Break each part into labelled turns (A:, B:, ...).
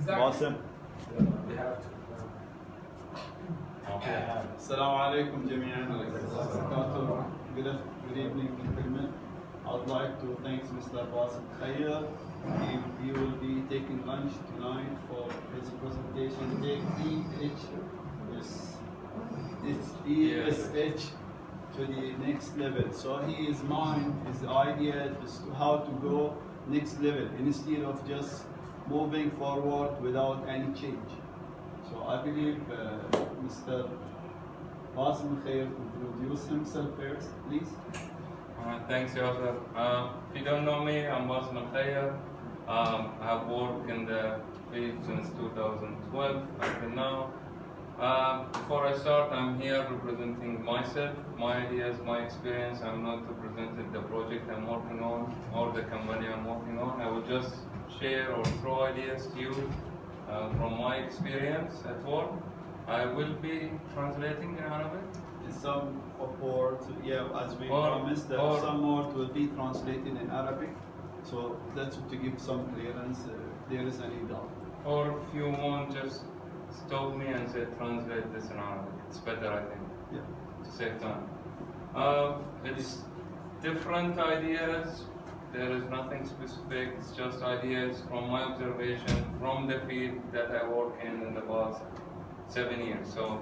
A: Bassem.
B: Assalamu alaikum jami'an. Good evening, gentlemen. I'd like to thank Mr. Bassem Al Khayer. He will be taking lunch tonight for his presentation. Take BHSS to the next level. So his mind, his idea is to how to go next level instead of just moving forward without any change. So I believe Mr. Bassem Al Khayer introduce himself first, please.
C: Thanks, Yasser. If you don't know me, I'm Bassem Al Khayer. I have worked in the field since 2012 until now. Before I start, I'm here representing myself, my ideas, my experience. I'm not representing the project I'm working on or the company I'm working on. I will just share or throw ideas to you from my experience at work. I will be translating in Arabic.
B: Some words, as we promised, that some words will be translated in Arabic. So that's to give some clearance if there is any doubt.
C: Or if you want, just stop me and say translate this in Arabic. It's better, I think, to save time. It's different ideas. There is nothing specific. It's just ideas from my observation from the field that I work in the past 7 years. So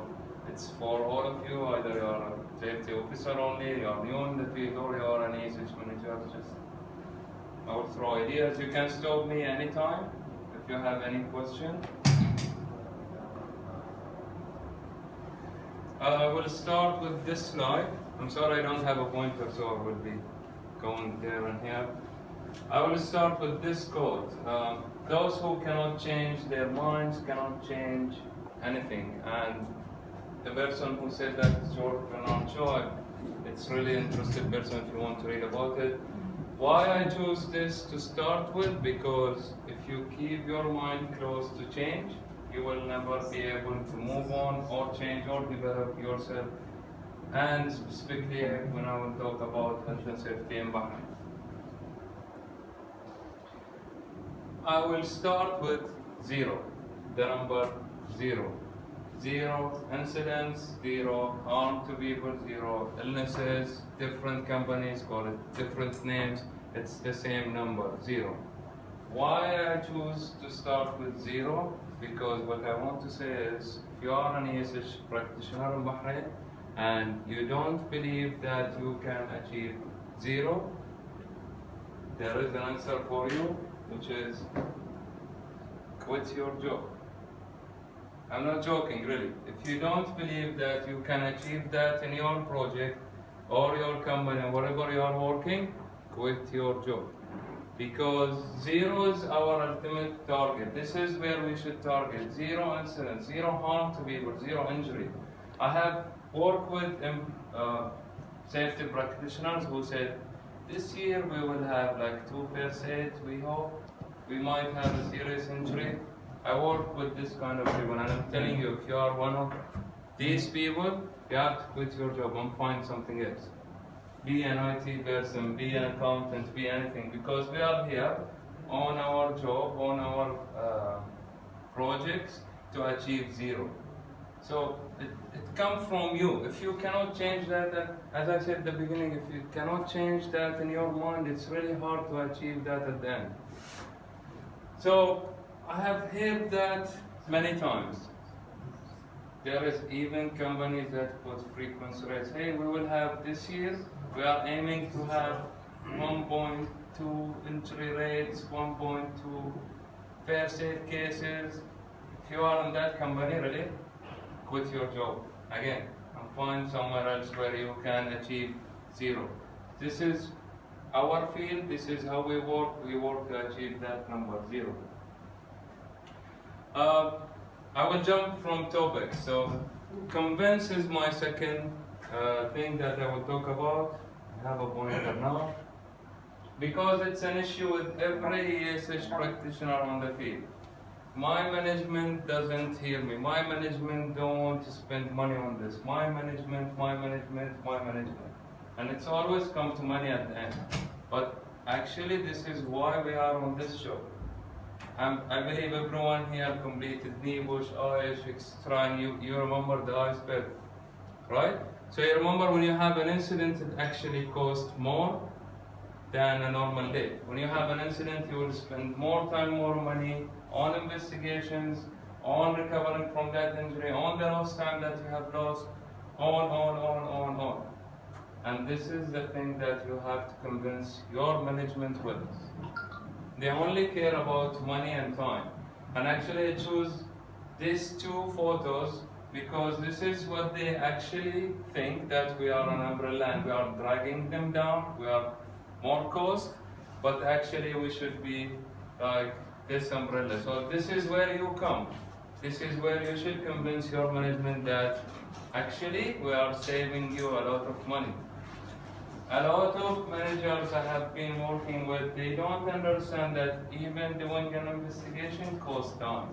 C: it's for all of you, either you're a safety officer only, you're new in the field, or you're an ESH manager. Just I will throw ideas. You can stop me anytime if you have any question. I will start with this slide. I'm sorry I don't have a pointer, so I will be going there and here. I will start with this quote. Those who cannot change their minds cannot change anything. And the person who said that is George Bernard Shaw. It's really interesting person if you want to read about it. Why I choose this to start with? Because if you keep your mind closed to change, you will never be able to move on or change or develop yourself. And specifically when I will talk about health and safety in Bahrain. I will start with 0, the number 0. 0 incidents, 0 harm to people, 0 illnesses. Different companies call it different names. It's the same number, 0. Why I choose to start with 0? Because what I want to say is, if you are an ESH practitioner in Bahrain and you don't believe that you can achieve 0, there is an answer for you, which is quit your job. I'm not joking, really. If you don't believe that you can achieve that in your project or your company, wherever you are working, quit your job. Because 0 is our ultimate target. This is where we should target. 0 incidents, 0 harm to people, 0 injury. I have worked with safety practitioners who said, this year we will have like 2 first aids, we hope. We might have a serious injury. I work with this kind of people, and I'm telling you, if you are one of these people, you have to quit your job and find something else. Be an IT person, be an accountant, be anything, because we are here on our job, on our projects to achieve 0. So it comes from you. If you cannot change that, as I said at the beginning, if you cannot change that in your mind, it's really hard to achieve that at the end. So I have heard that many times. There is even companies that put frequency rates. Hey, we will have this year, we are aiming to have 1.2 injury rates, 1.2 first aid cases. If you are in that company, really, quit your job again and find somewhere else where you can achieve 0. This is our field, this is how we work to achieve that number, 0. I will jump from topics. So convince is my second thing that I will talk about. I have a pointer now. Because it's an issue with every ESH practitioner on the field. My management doesn't hear me. My management don't want to spend money on this. My management. And it's always come to money at the end. But actually this is why we are on this show. I believe everyone here completed NEBUSH, IH, etc. And you remember the iceberg, right? So you remember when you have an incident, it actually costs more than a normal day. When you have an incident, you will spend more time, more money on investigations, on recovering from that injury, on the lost time that you have lost, on. And this is the thing that you have to convince your management with. They only care about money and time. And actually I choose these two photos because this is what they actually think, that we are an umbrella and we are dragging them down, we are more cost, but actually we should be like this umbrella. So this is where you come. This is where you should convince your management that actually we are saving you a lot of money. A lot of managers I have been working with, they don't understand that even doing an investigation costs time.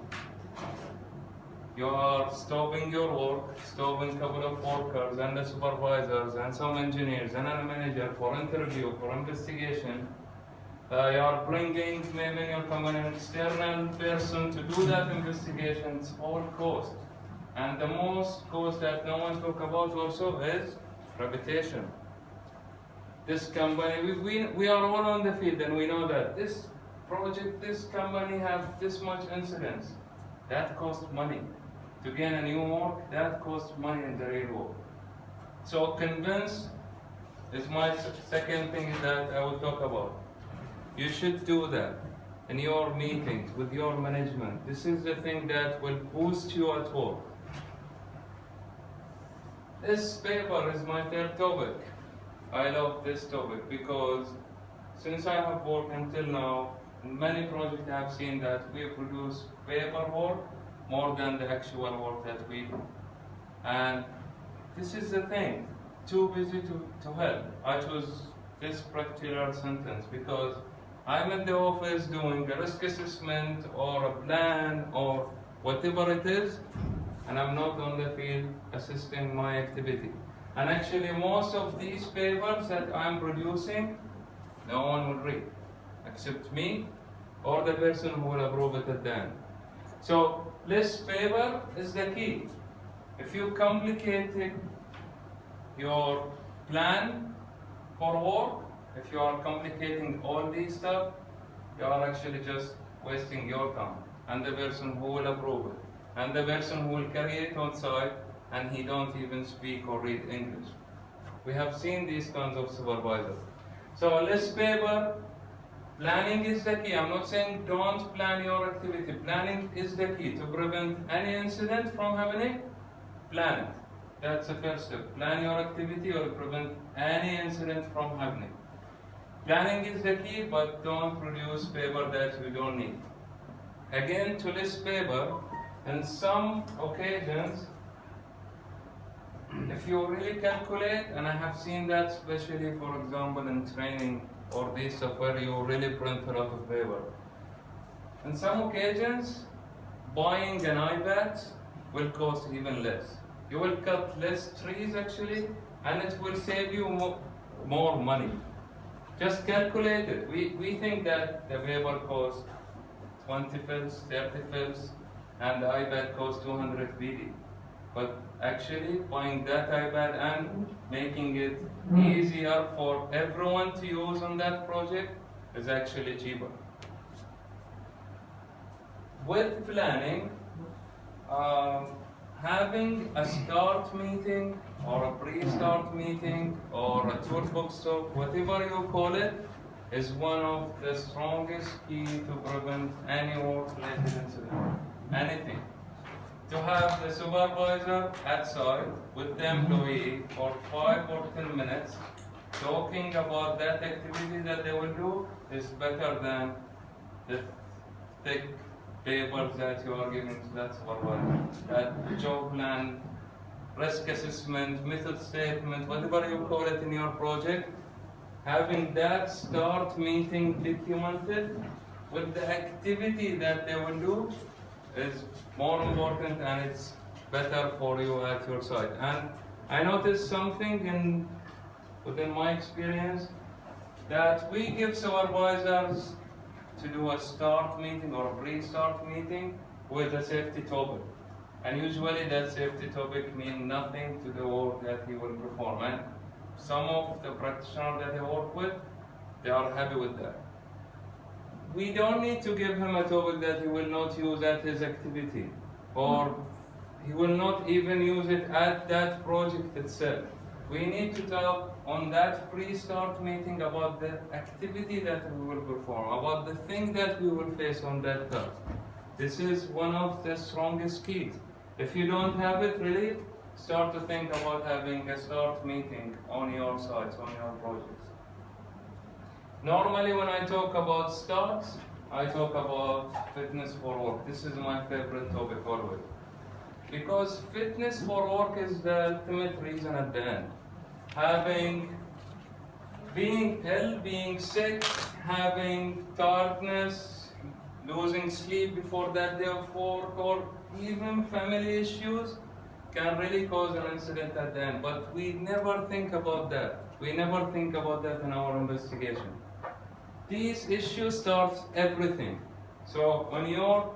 C: You are stopping your work, stopping a couple of workers and the supervisors and some engineers and a manager for interview, for investigation. You are bringing maybe in your company an external person to do that investigation. It's all cost. And the most cost that no one talks about also is reputation. This company, we are all on the field and we know that this project, this company have this much incidents. That costs money. To gain a new work, that costs money in the real world. So convince is my second thing that I will talk about. You should do that in your meetings with your management. This is the thing that will boost you at work. This paper is my third topic. I love this topic because since I have worked until now, in many projects I have seen that we produce paperwork more than the actual work that we do. And this is the thing, too busy to help. I chose this particular sentence because I'm in the office doing a risk assessment or a plan or whatever it is, and I'm not on the field assisting my activity. And actually most of these papers that I'm producing, no one will read, except me or the person who will approve it at the end. So this paper is the key. If you complicate your plan for work, if you are complicating all these stuff, you are actually just wasting your time. And the person who will approve it, and the person who will carry it on site, and he don't even speak or read English. We have seen these kinds of supervisors. So this paper, planning is the key. I'm not saying don't plan your activity. Planning is the key to prevent any incident from happening. Plan it. That's the first step. Plan your activity or prevent any incident from happening. Planning is the key, but don't produce paper that you don't need. Again, to this paper, in some occasions, if you really calculate, and I have seen that especially for example in training or this stuff where you really print a lot of paper. In some occasions, buying an iPad will cost even less. You will cut less trees actually, and it will save you more money. Just calculate it. We think that the paper costs 20 fils, 30 fils, and the iPad costs 200 BD. But actually buying that iPad and making it easier for everyone to use on that project is actually cheaper. With planning, having a start meeting or a pre-start meeting or a toolbox talk, whatever you call it, is one of the strongest key to prevent any work-related incident. Anything. To have the supervisor at site with the employee for 5 or 10 minutes talking about that activity that they will do is better than the thick papers that you are giving to that supervisor. That job plan, risk assessment, method statement, whatever you call it in your project, having that start meeting documented with the activity that they will do is more important, and it's better for you at your site. And I noticed something within my experience that we give supervisors to do a start meeting or a pre-start meeting with a safety topic. And usually that safety topic means nothing to the work that he will perform. And some of the practitioners that I work with, they are happy with that. We don't need to give him a topic that he will not use at his activity, or he will not even use it at that project itself. We need to talk on that pre-start meeting about the activity that we will perform, about the thing that we will face on that task. This is one of the strongest keys. If you don't have it, really, start to think about having a start meeting on your sites, on your projects. Normally when I talk about starts, I talk about fitness for work. This is my favorite topic always. Because fitness for work is the ultimate reason at the end. Being ill, being sick, having tiredness, losing sleep before that day of work, or even family issues can really cause an incident at the end. But we never think about that. We never think about that in our investigation. These issues start everything. So when your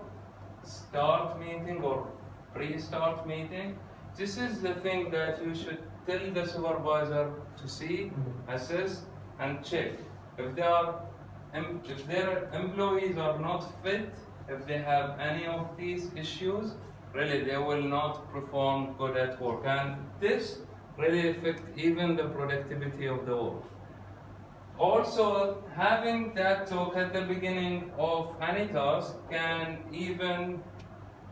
C: start meeting or pre-start meeting, this is the thing that you should tell the supervisor to see, assess, and check. If their employees are not fit, if they have any of these issues, really they will not perform good at work. And this really affects even the productivity of the work. Also, having that talk at the beginning of any task can even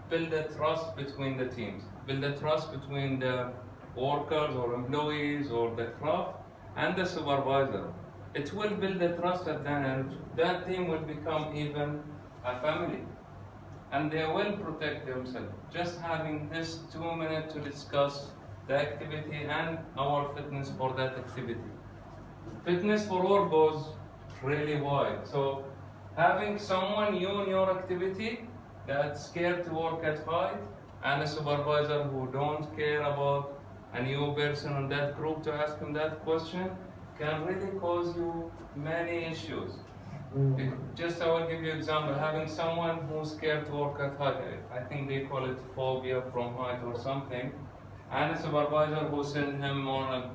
C: build a trust between the teams, build a trust between the workers or employees or the craft and the supervisor. It will build a trust at the end, and that team will become even a family. And they will protect themselves. Just having this 2 minutes to discuss the activity and our fitness for that activity. Fitness for work goes really wide. So having someone new in your activity that's scared to work at height, and a supervisor who don't care about a new person in that group to ask him that question can really cause you many issues. Just I will give you an example. Having someone who's scared to work at height, I think they call it phobia from height or something, and a supervisor who sent him on a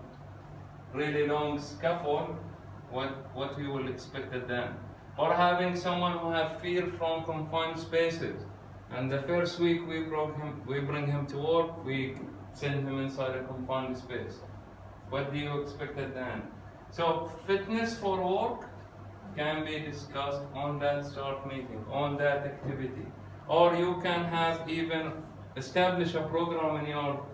C: really long scaffold, what we will expect at them. Or having someone who have fear from confined spaces, and the first week we bring him to work, we send him inside a confined space. What do you expect at the end? So fitness for work can be discussed on that start meeting, on that activity. Or you can have even establish a program in your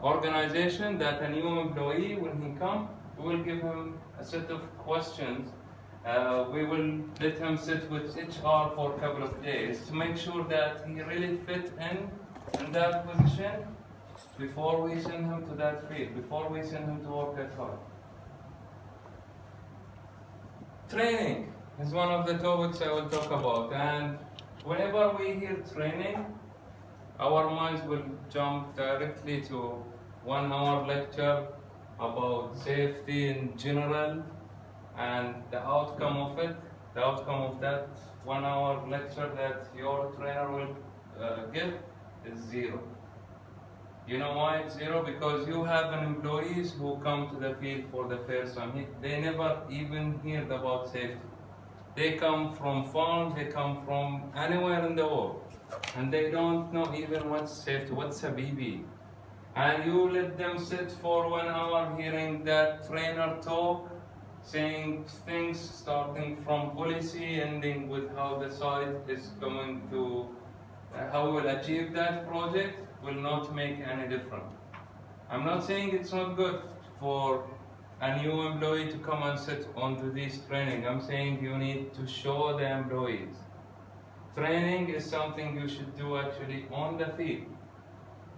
C: organization that a new employee, when he comes, we will give him a set of questions. We will let him sit with HR for a couple of days to make sure that he really fit in that position before we send him to that field, before we send him to work at home. Training is one of the topics I will talk about, and whenever we hear training, our minds will jump directly to 1 hour lecture about safety in general, and the outcome of it, the outcome of that 1 hour lecture that your trainer will give is zero. You know why it's zero? Because you have employees who come to the field for the first time. They never even heard about safety. They come from farms, they come from anywhere in the world, and they don't know even what's safety, what's a BB. And you let them sit for 1 hour hearing that trainer talk, saying things starting from policy, ending with how the site is going to, how we will achieve that project, will not make any difference. I'm not saying it's not good for a new employee to come and sit onto this training. I'm saying you need to show the employees. Training is something you should do actually on the field.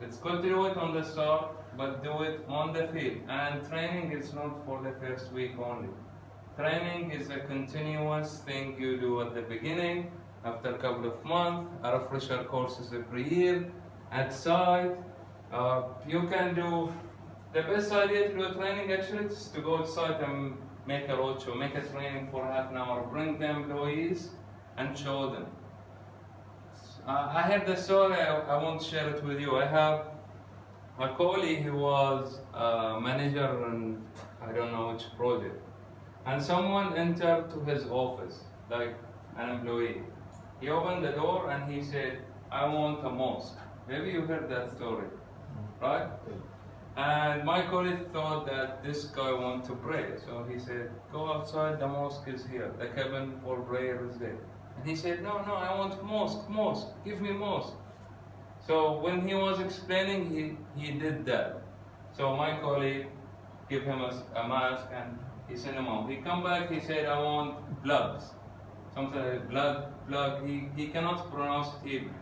C: It's good to do it on the start, but do it on the field. And training is not for the first week only. Training is a continuous thing you do at the beginning, after a couple of months, a refresher courses every year, at site. You can do, the best idea to do training actually is to go to site and make a roadshow, make a training for half an hour, bring the employees and show them. I had the story, I want to share it with you. I have a colleague who was a manager in I don't know which project, and someone entered to his office, like an employee. He opened the door and he said, I want a mosque. Maybe you heard that story, right? And my colleague thought that this guy wanted to pray. So he said, go outside, the mosque is here. The cabin for prayer is there. And he said, no, I want mosque, give me mosque. So when he was explaining, he did that. So my colleague gave him a mask and he sent him out. He come back, he said, I want plugs. Something like plug, he cannot pronounce it even.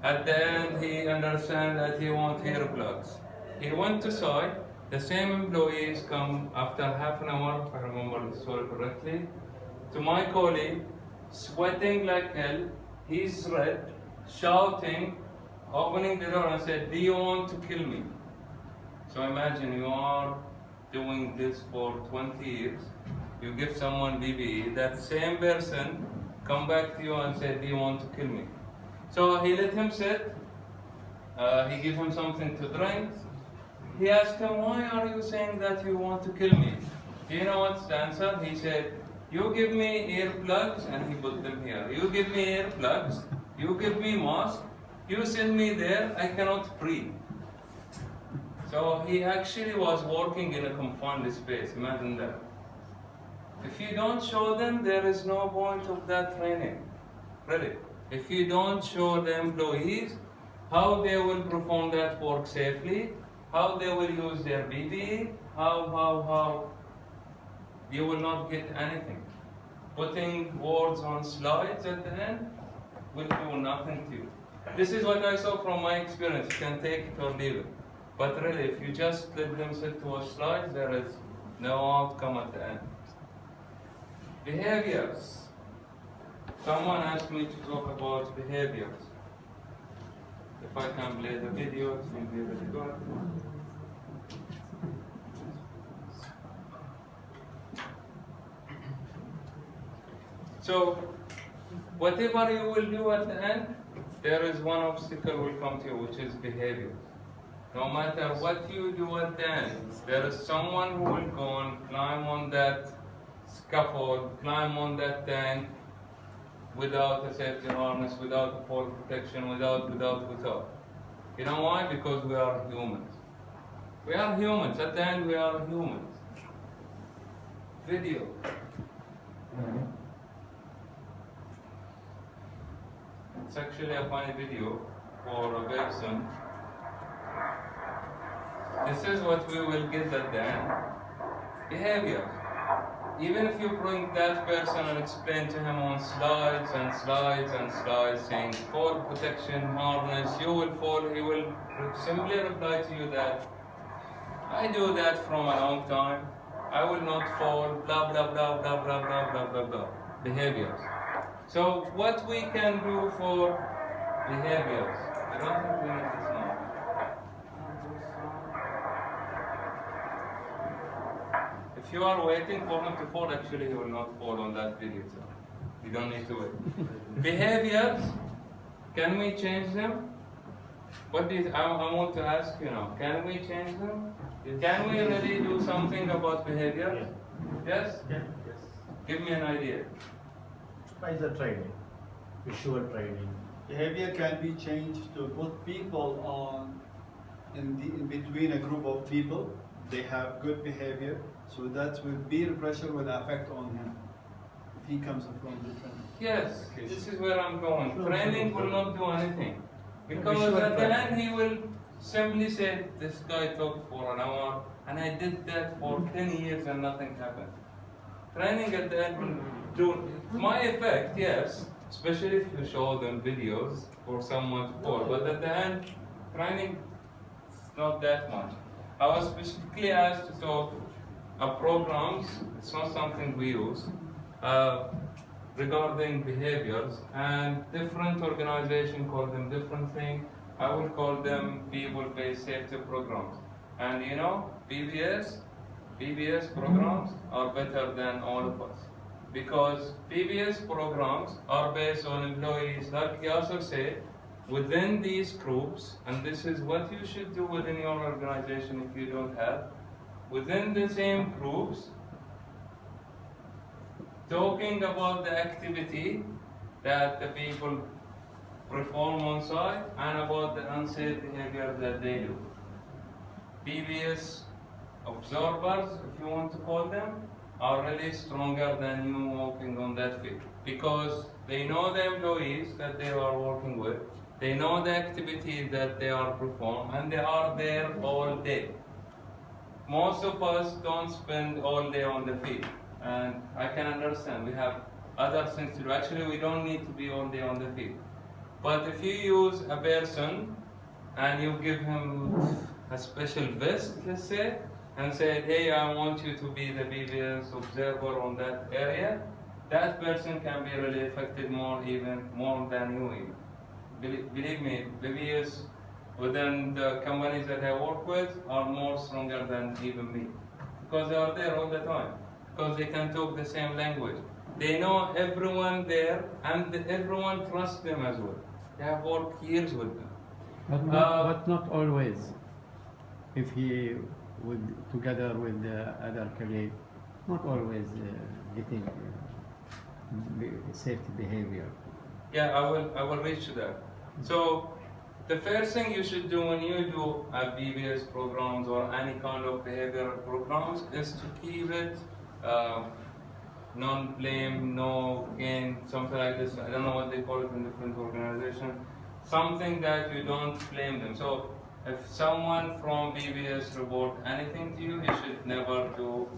C: At the end, he understand that he want hair plugs. He went to site, the same employees come after half an hour, if I remember the story correctly, to my colleague, sweating like hell, he's red, shouting, opening the door and said, do you want to kill me? So imagine you are doing this for 20 years, you give someone BBE, that same person come back to you and say, do you want to kill me? So he let him sit, he gave him something to drink. He asked him, why are you saying that you want to kill me? Do you know what's the answer? He said, you give me earplugs, and he put them here. You give me earplugs, you give me mask, you send me there, I cannot breathe. So he actually was working in a confined space, imagine that. If you don't show them, there is no point of that training, really. If you don't show the employees how they will perform that work safely, how they will use their BBE, how you will not get anything. Putting words on slides at the end will do nothing to you. This is what I saw from my experience. You can take it or leave it. But really, if you just let them sit to watch slides, there is no outcome at the end. Behaviors. Someone asked me to talk about behaviors. If I can play the video, it will be really good. So, whatever you will do at the end, there is one obstacle will come to you, which is behavior. No matter what you do at the end, there is someone who will go and climb on that scaffold, climb on that tank, without a safety harness, without a fall protection, without. You know why? Because we are humans. We are humans. At the end, we are humans. Video. It's actually a funny video for a person. This is what we will get at the end. Behavior. Even if you bring that person and explain to him on slides and slides and slides saying fall protection, harness, you will fall, he will simply reply to you that I do that from a long time, I will not fall, blah blah blah blah blah blah blah blah blah. Behaviors. So what we can do for behaviors? I don't think we need this now. If you are waiting for him to fall, actually he will not fall on that video. So you don't need to wait. Behaviors, can we change them? What do you, I want to ask you now, can we change them? Yes. Can we really do something about behavior? Yes?
A: Yes.
C: Give me an idea.
A: By the training, visual training.
B: Behavior can be changed to put people on in between a group of people. They have good behavior, so that will peer pressure will affect on him if he comes from different.
C: Yes, this is where I'm going. Training will not do anything, because
A: Visual
C: at the
A: training.
C: end he will simply say, this guy talked for an hour and I did that for 10 years and nothing happened. Training at the end will do my effect, yes, especially if you show them videos for someone to fall, but at the end, training is not that much. I was specifically asked to talk programs, it's not something we use, regarding behaviors, and different organizations call them different things. I will call them people-based safety programs. And you know, BBS programs are better than all of us. because PBS programs are based on employees, like Yasser said, within these groups, and this is what you should do within your organization if you don't have, within the same groups, talking about the activity that the people perform on site and about the unsafe behavior that they do. PBS observers, if you want to call them, are really stronger than you working on that field because they know the employees that they are working with, they know the activity that they are performing, and they are there all day. Most of us don't spend all day on the field, and I can understand we have other things to do. Actually, we don't need to be all day on the field. But if you use a person and you give him a special vest, let's say, and say, hey, I want you to be the BBS observer on that area, that person can be really affected even more than you even. Believe me, BBS within the companies that I work with are more stronger than even me. Because they are there all the time. Because they can talk the same language. They know everyone there and everyone trusts them as well. They have worked years with them.
D: But not always. If he would, together with the other colleague, not always getting safety behavior.
C: Yeah, I will reach to that. So the first thing you should do when you do a BBS programs or any kind of behavioral programs is to keep it non-blame, no gain, something like this. I don't know what they call it in different organizations. Something that you don't blame them. So if someone from BBS report anything to you, you should never do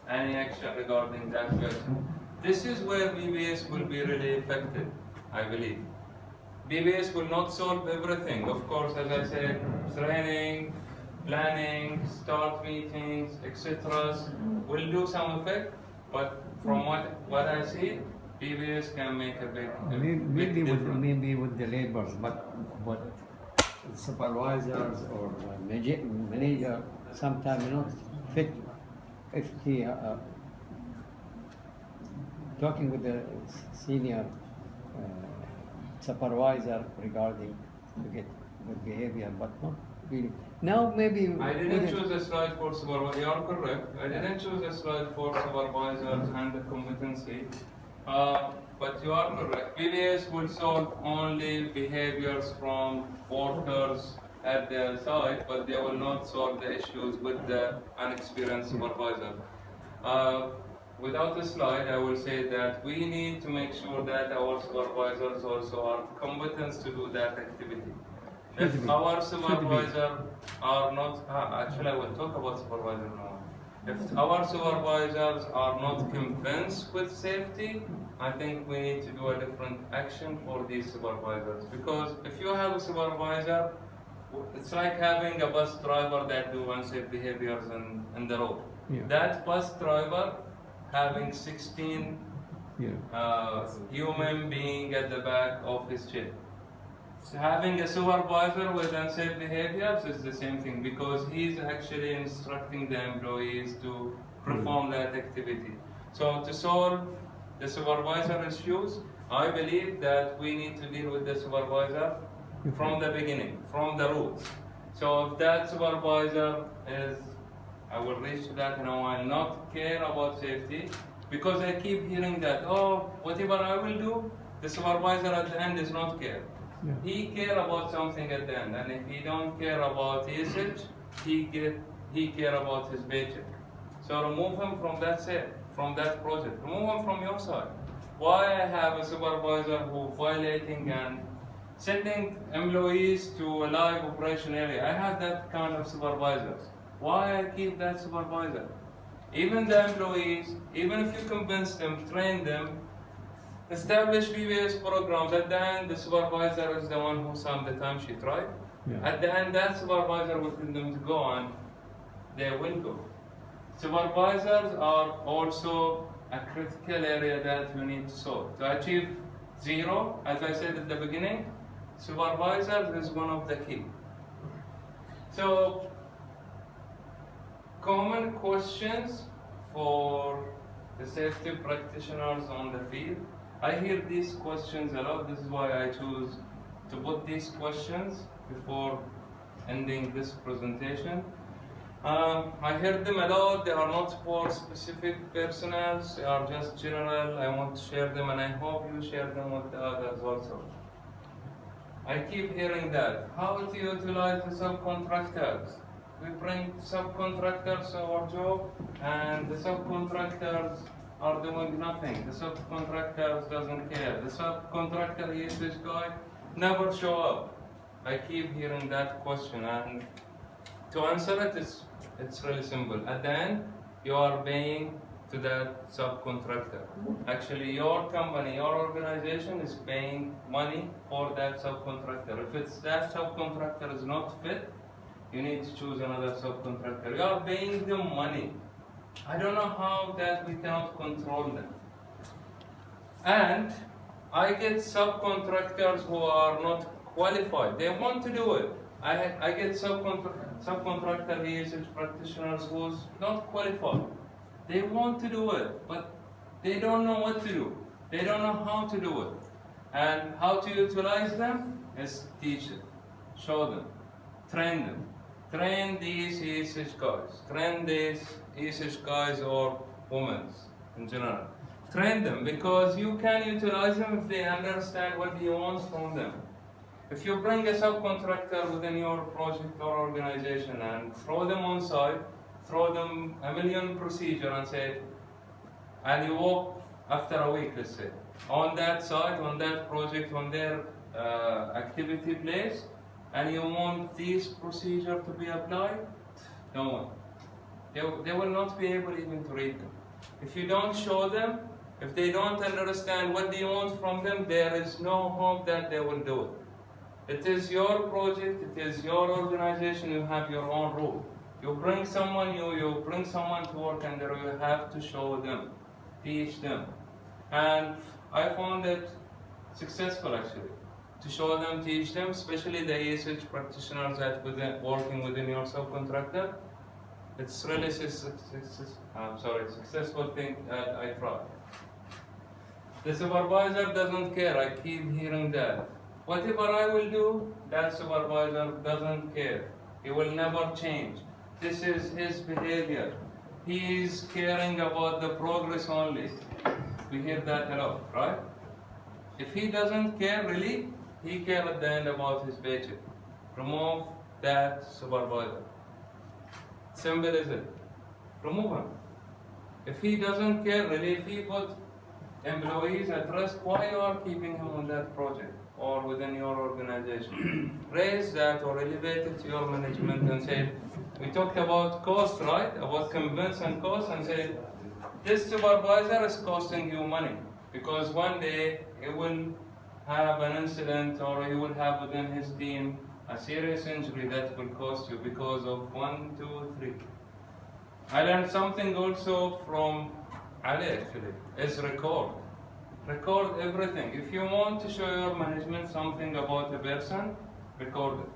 C: any action regarding that person. This is where BBS will be really effective, I believe. BBS will not solve everything. Of course, as I said, training, planning, start meetings, etc. will do some effect, but from what I see, BBS can make a big difference.
D: Maybe with the laborers, but supervisors or manager sometimes not fit. If he talking with the senior supervisor regarding to get good behavior, but not really. Now maybe
C: I didn't choose a slide for supervisors. You are correct. I didn't choose a slide for supervisors and the competency. But you are correct. BBS will solve only behaviors from workers at the site, but they will not solve the issues with the unexperienced supervisor. Without a slide, I will say that we need to make sure that our supervisors also are competent to do that activity. If our supervisors are not, actually I will talk about supervisors now. If our supervisors are not convinced with safety, I think we need to do a different action for these supervisors. Because if you have a supervisor, it's like having a bus driver that do unsafe behaviors in the road.
D: Yeah.
C: That bus driver having 16 human being at the back of his chair. So having a supervisor with unsafe behaviors is the same thing because he's actually instructing the employees to perform that activity. So to solve the supervisor issues, I believe that we need to deal with the supervisor from the beginning, from the roots. So if that supervisor is, I will reach to that and I will not care about safety because I keep hearing that, oh, whatever I will do, the supervisor at the end is not care.
D: Yeah.
C: He care about something at the end, and if he don't care about usage, he care about his paycheck. So remove him from that set, from that project. Remove him from your side. Why I have a supervisor who violating and sending employees to a live operation area? I have that kind of supervisors. Why I keep that supervisor? Even the employees, even if you convince them, train them, establish BBS programs, at the end the supervisor is the one who signed the timesheet, right?
D: Yeah.
C: At the end that supervisor will tell them to go and they will go. Supervisors are also a critical area that we need to solve. To achieve zero, as I said at the beginning, supervisors is one of the key. So, common questions for the safety practitioners on the field. I hear these questions a lot. This is why I choose to put these questions before ending this presentation. I heard them a lot. They are not for specific personnel. They are just general. I want to share them, and I hope you share them with the others also. I keep hearing that. How to utilize the subcontractors? We bring subcontractors to our job, and the subcontractors are doing nothing. The subcontractors doesn't care. The subcontractor usage guy never show up. I keep hearing that question, and to answer it, it's really simple. At the end, you are paying to that subcontractor. Actually, your company, your organization is paying money for that subcontractor. If it's that subcontractor is not fit, you need to choose another subcontractor. You are paying them money. I don't know how that we cannot control them. And I get subcontractors who are not qualified. They want to do it. I get subcontractor usage practitioners who's not qualified. They want to do it, but they don't know what to do. They don't know how to do it. And how to utilize them is teach it, show them, train them. Train these usage guys. Train these usage guys or women in general. Train them, because you can utilize them if they understand what you want from them. If you bring a subcontractor within your project or organization and throw them on site, throw them a million procedure and say, and you walk after a week, let's say, on that site, on that project, on their activity place, and you want this procedure to be applied, no one. They will not be able even to read them. If you don't show them, if they don't understand what you want from them, there is no hope that they will do it. It is your project, it is your organization, you have your own rule. You bring someone new, you bring someone to work, and there you have to show them, teach them. And I found it successful actually, to show them, teach them, especially the usage practitioners that working within your subcontractor. It's really successful thing that I tried. The supervisor doesn't care, I keep hearing that. Whatever I will do, that supervisor doesn't care. He will never change. This is his behavior. He is caring about the progress only. We hear that a lot, right? If he doesn't care really, he cares at the end about his paycheck. Remove that supervisor. Simple as it. Remove him. If he doesn't care really, if he put employees at risk, why you are keeping him on that project or within your organization? Raise that or elevate it to your management and say, we talked about cost, right? About convince and cost, and say, this supervisor is costing you money, because one day he will have an incident or he will have within his team a serious injury that will cost you because of 1, 2, 3. I learned something also from Ali actually, is record. Record everything. If you want to show your management something about a person, record it.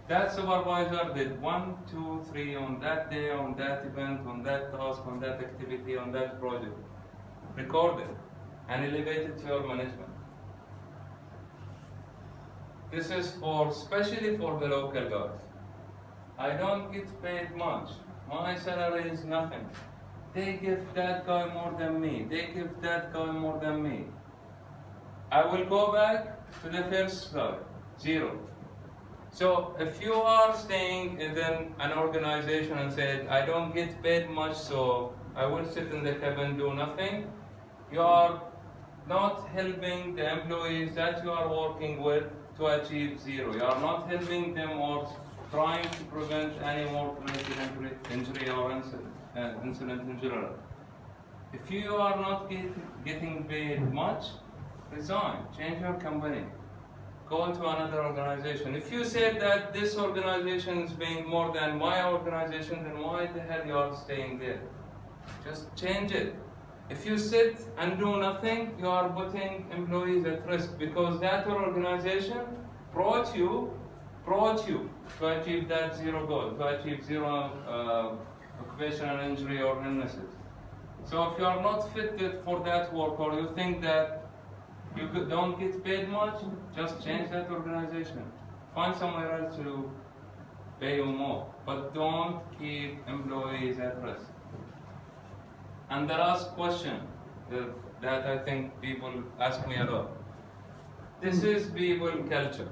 C: That supervisor did 1, 2, 3 on that day, on that event, on that task, on that activity, on that project. Record it and elevate it to your management. This is especially for the local guys. I don't get paid much. My salary is nothing. They give that guy more than me. They give that guy more than me. I will go back to the first guy, 0. So if you are staying within an organization and say, I don't get paid much, so I will sit in the cabin, do nothing, you are not helping the employees that you are working with to achieve 0. You are not helping them or trying to prevent any more related injury or incident in general. If you are not getting paid much, resign, change your company, go to another organization. If you say that this organization is paying more than my organization, then why the hell you are staying there? Just change it. If you sit and do nothing, you are putting employees at risk, because that organization brought you to achieve that 0 goal, to achieve 0 occupational injury or illnesses. So if you are not fitted for that work, or you think that you don't get paid much, just change that organization. Find somewhere else to pay you more, but don't keep employees at risk. And the last question that I think people ask me a lot. This is people culture.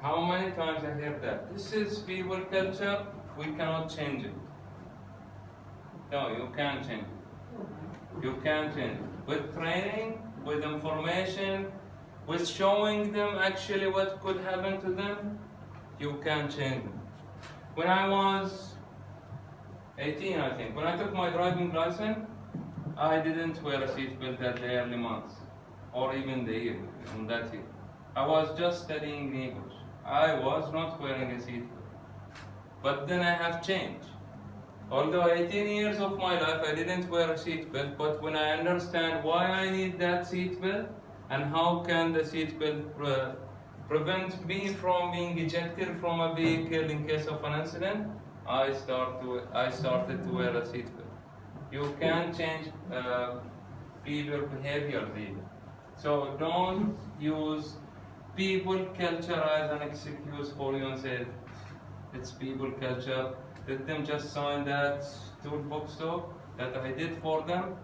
C: How many times I hear that? This is people culture, we cannot change it. No, you can't change it. You can't change it. With training, with information, with showing them actually what could happen to them, you can change them. When I was 18, I think, when I took my driving license, I didn't wear a seatbelt at the early months, or even the year, in that year. I was just studying English. I was not wearing a seatbelt. But then I have changed. Although 18 years of my life I didn't wear a seatbelt, but when I understand why I need that seatbelt and how can the seatbelt prevent me from being ejected from a vehicle in case of an incident, I started to wear a seatbelt. You can change people behavior either. So don't use people culture as an excuse for you and say it's people culture. Let them just sign that toolbox that I did for them,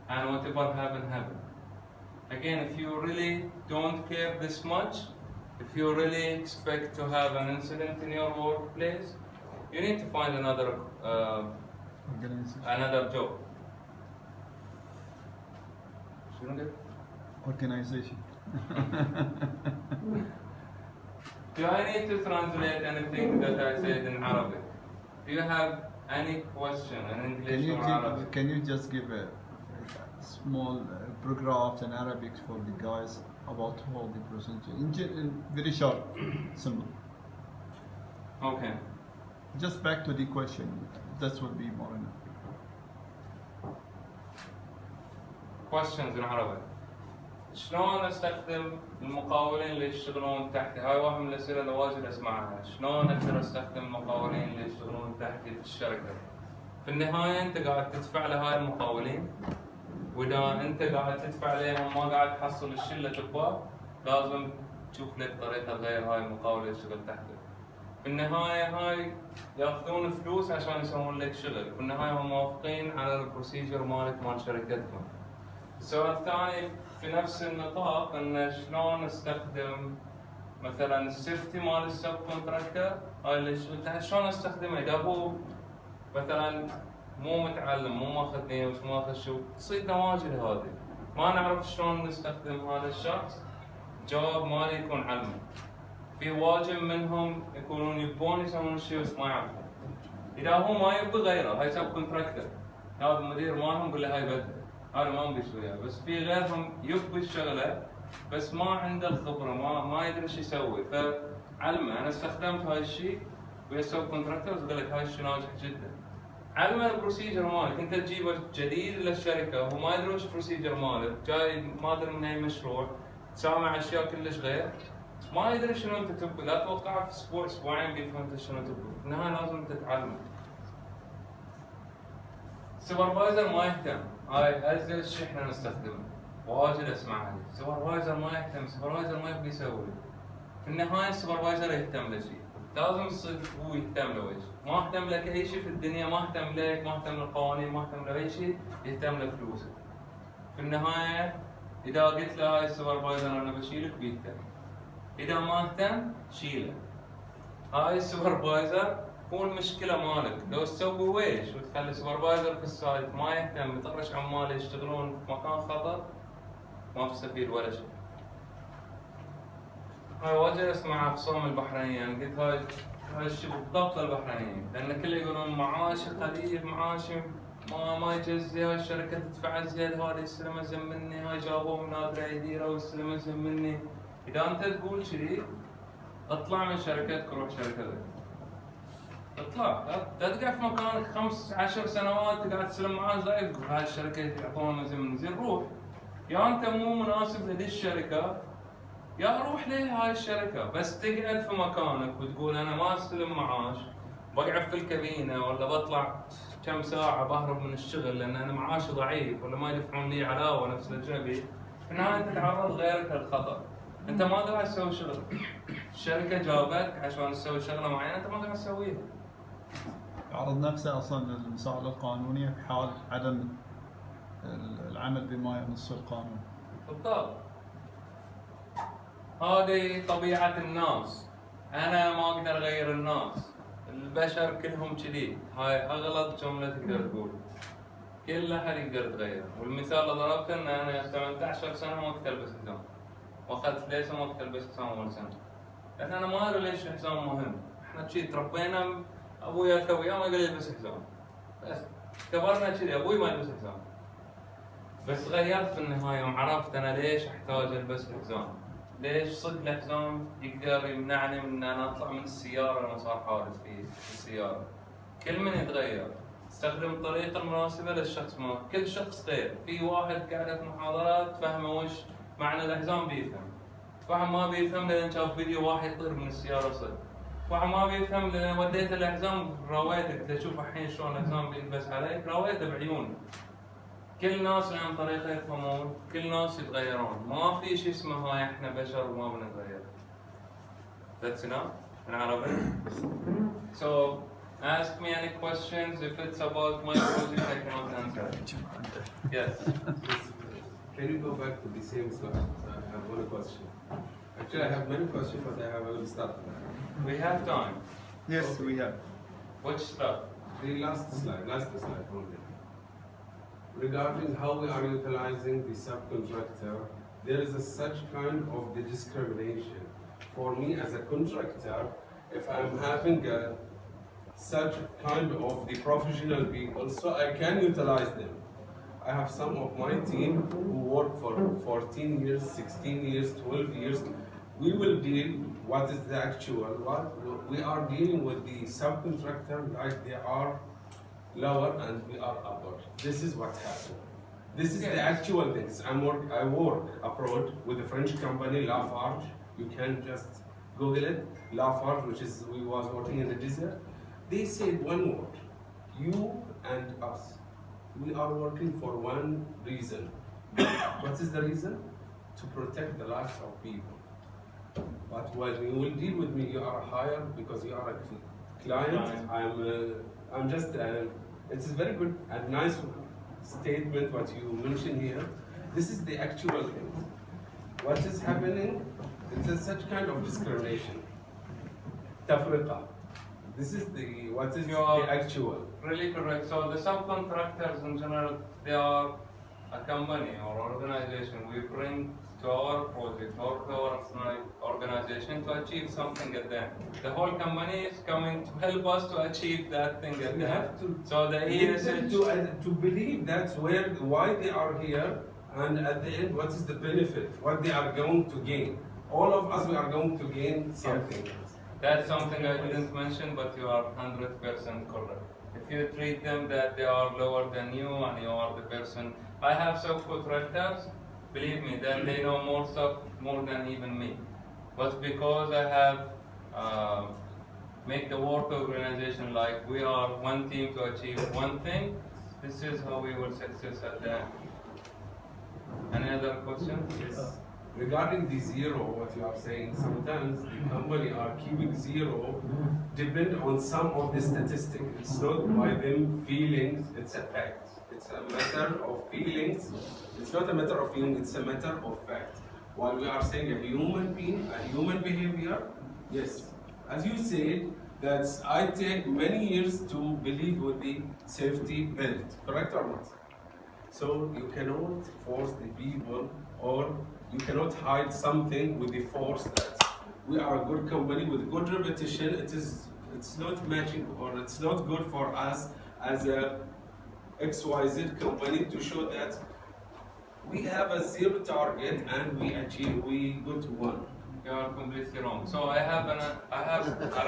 C: and whatever happened, happened. Again, if you really don't care this much, if you really expect to have an incident in your workplace, you need to find another job.
E: Organization.
C: Do I need to translate anything that I said in Arabic? Do you have any question in English or Arabic?
E: Can you just give a small paragraph in Arabic for the guys about all the procedure? In very short, simple.
C: Okay.
E: Just back to the question. That would be more enough.
C: Questions in Arabic. شلون استخدم المقاولين اللي يشتغلون تحتي؟ هاي واحد من الاسئله اللي واجد اسمعها، شلون اقدر استخدم المقاولين اللي يشتغلون تحتي في الشركه؟ في النهايه انت قاعد تدفع لهاي المقاولين، واذا انت قاعد تدفع لهم ما قاعد تحصل الشيء اللي تبغاه، لازم تشوف لك طريقه غير هاي المقاول يشتغل تحتك. في النهايه هاي ياخذون فلوس عشان يسوون لك شغل، في النهايه هم موافقين على البروسيجر مال شركتكم. السؤال الثاني في نفس النطاق ان شلون استخدم مثلا السيفتي مال السب كونتراكتر هاي اللي يشتغل، شلون استخدمه اذا هو مثلا مو متعلم، مو ماخذ نيوز، مو ماخذ شو، تصير نواجذ هذه ما نعرف شلون نستخدم هذا الشخص. جواب مالي يكون علمي. في واجد منهم يكونون يبون يسوون الشيء بس ما يعرفون. اذا هو ما يبي غيره، هاي سب كونتراكتر، هذا المدير مالهم يقول له هاي بدل، هذا ما بيسويها. بس في غيرهم يبي الشغله بس ما عنده الخبره، ما يدري ايش يسوي، فعلمه. انا استخدمت هاي الشيء ويا السب كونتراكترز قال لك هاي الشيء ناجح جدا. علمه البروسيجر مالك، انت تجيبه جديد للشركه وهو ما يدري وش البروسيجر مالك، جاي ما ادري من اي مشروع، سامع اشياء كلش غير، ما يدري شنو انت تبي، لا تتوقع في اسبوع اسبوعين بيفهم انت شنو تبي، في النهايه لازم تتعلم. السوبرفايزر ما يهتم، هاي ازيد شيء احنا نستخدمه، واجد اسمع هذه، السوبرفايزر ما يهتم، السوبرفايزر ما يبي يسوي. في النهايه السوبرفايزر يهتم لشيء، لازم يصير هو يهتم له ما اهتم لك اي شيء في الدنيا، ما اهتم لك، ما اهتم للقوانين، ما اهتم لاي شيء، يهتم لفلوسك. في النهايه اذا قلت له هاي السوبرفايزر انا بشيلك بيهتم، اذا ما اهتم شيله. هاي السوبرفايزر هو المشكله مالك، لو تسوي ويش وتخلي السوبرفايزر في السايت ما يهتم، يطرش عمال يشتغلون في مكان خطر، ما بتستفيد ولا شيء. هاي واجد اسمع خصوم البحرينيين، يعني قلت هاي الشيء بالضبط للبحرينيين، لان كله يقولون معاشي قليل، معاشي ما يجزي، هاي الشركه تدفع زياده، هذه السلمه زين مني، هاي جابوه من نادره يديره والسلمه زين مني. اذا انت تقول كذي اطلع من شركتك وروح شركه غير. اطلع، لا تقعد في مكانك 15 سنوات قاعد تسلم معاه زايد تقول هاي الشركه يعطونا زين مني، زين روح. يا انت مو مناسب لهذه الشركه يا روح ليه هاي الشركه، بس تقعد في مكانك وتقول انا ما استلم معاش، بقعد في الكابينه ولا بطلع كم ساعه بهرب من الشغل لان انا معاشي ضعيف ولا ما يدفعون لي علاوه نفس الاجنبي، في النهايه انت تعرض غيرك للخطر. انت ما قاعد تسوي شغل، الشركه جابتك عشان تسوي شغله معينه انت ما قاعد تسويها.
E: يعرض نفسه اصلا للمساعده القانونيه في حال عدم العمل بما يمس القانون.
C: بالضبط. هذه طبيعه الناس، انا ما اقدر اغير الناس، البشر كلهم كذي، هاي اغلط جمله تقدر تقول. كل احد يقدر يتغير، والمثال اللي ضربته ان انا 18 سنه ما كنت البس حزام، واخذت ليش ما كنت البس حزام اول سنه؟ لان انا ما ادري ليش الحزام مهم، احنا شي تربينا ابويا ما قال يلبس حزام، بس كبرنا كذي ابوي ما يلبس حزام. بس غيرت في النهايه وعرفت انا ليش احتاج البس الحزام، ليش صدق الحزام يقدر يمنعني من ان انا اطلع من السياره لما صار حادث في السياره. كل من يتغير استخدم الطريقه المناسبه للشخص، ما كل شخص غير، في واحد قاعد في محاضرات فهمه وش معنى الحزام بيفهم، واحد ما بيفهم لان شاف فيديو واحد يطير من السياره صدق، واحد ما بيفهم لان وديته الحزام راويته قلت له شوف الحين شلون الحزام بيلبس عليك، راويته بعيونه. كل الناس لهم طريقه يفهمون، كل الناس يتغيرون، ما في شيء اسمه هاي احنا بشر وما بنتغير. That's enough in Arabic. So ask me any questions. If it's about my project, I cannot answer. Yes.
F: Can you go back to the same slide? I have one question. Actually, I have many questions, but I will start.
C: We have time.
E: Yes, we have.
C: Which stuff?
F: The last slide only. Regarding how we are utilizing the subcontractor, there is such kind of the discrimination. For me as a contractor, if I'm having such kind of the professional people, so I can utilize them. I have some of my team who work for 14 years, 16 years, 12 years. We will deal what is the actual, what we are dealing with the subcontractor like they are lower and we are upper. This is what happened. This is the actual things. I work abroad with a French company, Lafarge. You can just Google it. Lafarge, which is we was working in the desert. They said one word: you and us. We are working for one reason. What is the reason? To protect the lives of people. But when you will deal with me, you are hired because you are a client. I'm just. It's very good and nice statement what you mentioned here. This is the actual thing. What is happening? It's such kind of discrimination. Tafriqa. This is what is the actual.
C: Really correct. So the subcontractors in general, they are a company or organization we bring to our project or to our organization to achieve something at the end. The whole company is coming to help us to achieve that thing at the end. So the
F: to believe that's why they are here, and at the end, what is the benefit? What they are going to gain? All of us, we are going to gain something.
C: That's something I didn't mention, but you are 100% correct. If you treat them that they are lower than you and you are the person, I have subcontractors, believe me, that they know more stuff more than even me. But because I have make the work organization like we are one team to achieve one thing, this is how we will success at the end. Any other question? Yes.
F: Regarding the zero, what you are saying, sometimes the company are keeping zero depend on some of the statistics. It's not by them feelings, it's a fact. It's a matter of feelings. It's not a matter of feeling, it's a matter of fact. While we are saying a human being, a human behavior, yes. As you said, that I take many years to believe with the safety belt, correct or not? So you cannot force the people, or you cannot hide something with the force that we are a good company with good reputation. It's not matching, or it's not good for us as a XYZ company to show that we have a zero target and we go to one.
C: You are completely wrong. So I have a